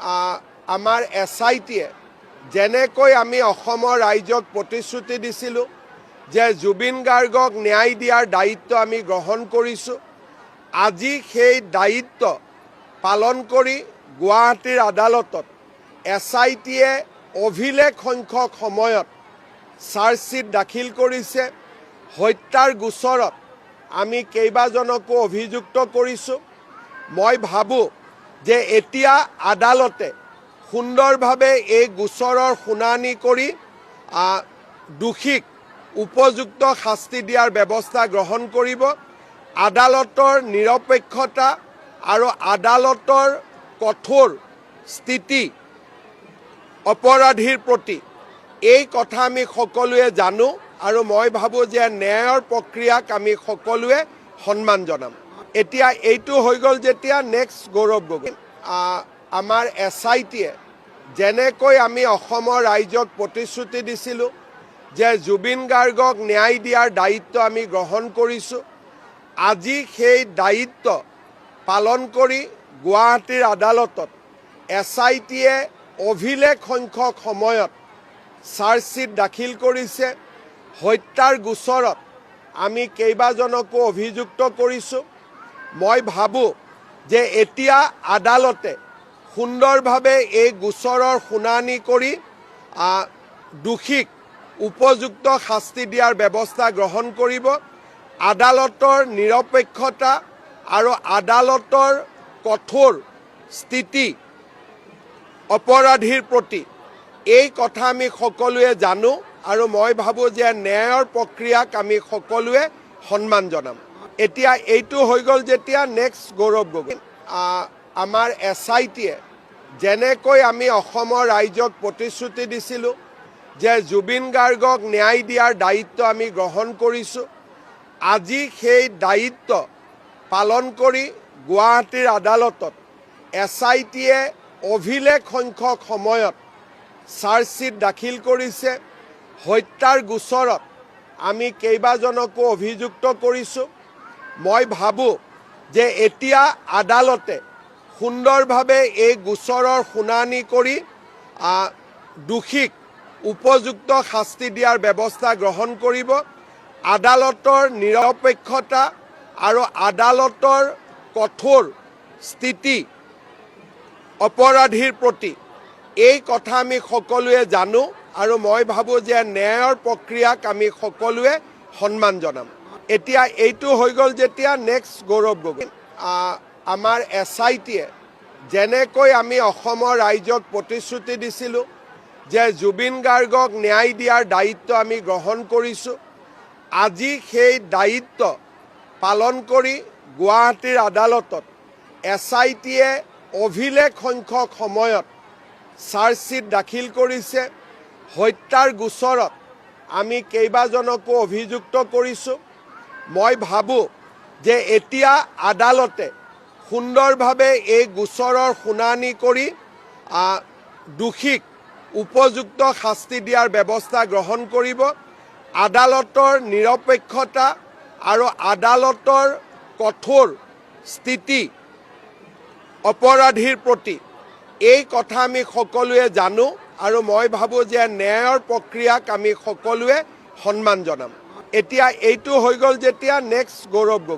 আমাৰ SIT-য়ে যেনেকৈ আমি অসমৰ ৰাইজক প্ৰতিশ্ৰুতি দিছিলোঁ যে জুবিন গাৰ্গক ন্যায় দিয়াৰ দায়িত্ব আমি গ্ৰহণ কৰিছোঁ, আজি সেই দায়িত্ব পালন কৰি গুৱাহাটীৰ আদালতত SIT-য়ে অভিলেখ সংখ্যক সময়ত চাৰ্জশ্বীট দাখিল কৰিছে। হত্যাৰ গোচৰত আমি কেইবাজনকো অভিযুক্ত কৰিছোঁ। মই ভাবোঁ যে এতিয়া আদালতে সুন্দৰভাৱে এই গোচৰৰ শুনানি কৰি দোষীক উপযুক্ত শাস্তি দিয়াৰ ব্যৱস্থা গ্ৰহণ কৰিব। আদালতৰ নিৰপেক্ষতা আৰু আদালতৰ কঠোৰ স্থিতি অপৰাধীৰ প্ৰতি এই কথা আমি সকলোৱে জানো আৰু মই ভাবোঁ যে ন্যায়ৰ প্ৰক্ৰিয়াক আমি সকলোৱে সন্মান জনাম। এতিয়া এইটো হৈ গ'ল যেতিয়া নেক্সট গৌৰৱ গগৈ। আমাৰ SIT-য়ে যেনেকৈ আমি অসমৰ ৰাইজক প্ৰতিশ্ৰুতি দিছিলোঁ যে জুবিন গাৰ্গক ন্যায় দিয়াৰ দায়িত্ব আমি গ্ৰহণ কৰিছোঁ, আজি সেই দায়িত্ব পালন কৰি গুৱাহাটীৰ আদালতত SIT-য়ে অভিলেখ সংখ্যক সময়ত চাৰ্জশ্বীট দাখিল কৰিছে। হত্যাৰ গোচৰত আমি কেইবাজনকো অভিযুক্ত কৰিছোঁ। মই ভাবোঁ যে এতিয়া আদালতে সুন্দৰভাৱে এই গোচৰৰ শুনানি কৰি দোষীক উপযুক্ত শাস্তি দিয়াৰ ব্যৱস্থা গ্ৰহণ কৰিব। আদালতৰ নিৰপেক্ষতা আৰু আদালতৰ কঠোৰ স্থিতি অপৰাধীৰ প্ৰতি এই কথা আমি সকলোৱে জানো আৰু মই ভাবোঁ যে ন্যায়ৰ প্ৰক্ৰিয়াক আমি সকলোৱে সন্মান জনাম। এতিয়া এইটো হৈ গ'ল যেতিয়া নেক্সট গৌৰৱ গগৈ। আমাৰ SIT-য়ে যেনেকৈ আমি অসমৰ ৰাইজক প্ৰতিশ্ৰুতি দিছিলোঁ যে জুবিন গাৰ্গক ন্যায় দিয়াৰ দায়িত্ব আমি গ্ৰহণ কৰিছোঁ, আজি সেই দায়িত্ব পালন কৰি গুৱাহাটীৰ আদালতত SIT-য়ে অভিলেখ সংখ্যক সময়ত চাৰ্জশ্বীট দাখিল কৰিছে। হত্যাৰ গোচৰত আমি কেইবাজনকো অভিযুক্ত কৰিছোঁ। মই ভাবোঁ যে এতিয়া আদালতে সুন্দৰভাৱে এই গোচৰৰ শুনানি কৰি দোষীক উপযুক্ত শাস্তি দিয়াৰ ব্যৱস্থা গ্ৰহণ কৰিব। আদালতৰ নিৰপেক্ষতা আৰু আদালতৰ কঠোৰ স্থিতি অপৰাধীৰ প্ৰতি এই কথা আমি সকলোৱে জানো আৰু মই ভাবোঁ যে ন্যায়ৰ প্ৰক্ৰিয়াক আমি সকলোৱে সন্মান জনাম। এতিয়া এইটো হৈ গ'ল যেতিয়া নেক্সট গৌৰৱ গগৈ। আমাৰ SIT-য়ে যেনেকৈ আমি অসমৰ ৰাইজক প্ৰতিশ্ৰুতি দিছিলোঁ যে জুবিন গাৰ্গক ন্যায় দিয়াৰ দায়িত্ব আমি গ্ৰহণ কৰিছোঁ, আজি সেই দায়িত্ব পালন কৰি গুৱাহাটীৰ আদালতত SIT-য়ে অভিলেখ সংখ্যক সময়ত চাৰ্জশ্বীট দাখিল কৰিছে। হত্যাৰ গোচৰত আমি কেইবাজনকো অভিযুক্ত কৰিছোঁ। মই ভাবোঁ যে এতিয়া আদালতে সুন্দৰভাৱে এই গোচৰৰ শুনানি কৰি দোষীক উপযুক্ত শাস্তি দিয়াৰ ব্যৱস্থা গ্ৰহণ কৰিব। আদালতৰ নিৰপেক্ষতা আৰু আদালতৰ কঠোৰ স্থিতি অপৰাধীৰ প্ৰতি এই কথা আমি সকলোৱে জানো আৰু মই ভাবোঁ যে ন্যায়ৰ প্ৰক্ৰিয়াক আমি সকলোৱে সন্মান জনাম। এতিয়া এইটো হৈ গ'ল যেতিয়া নেক্সট গৌৰৱ গগৈ।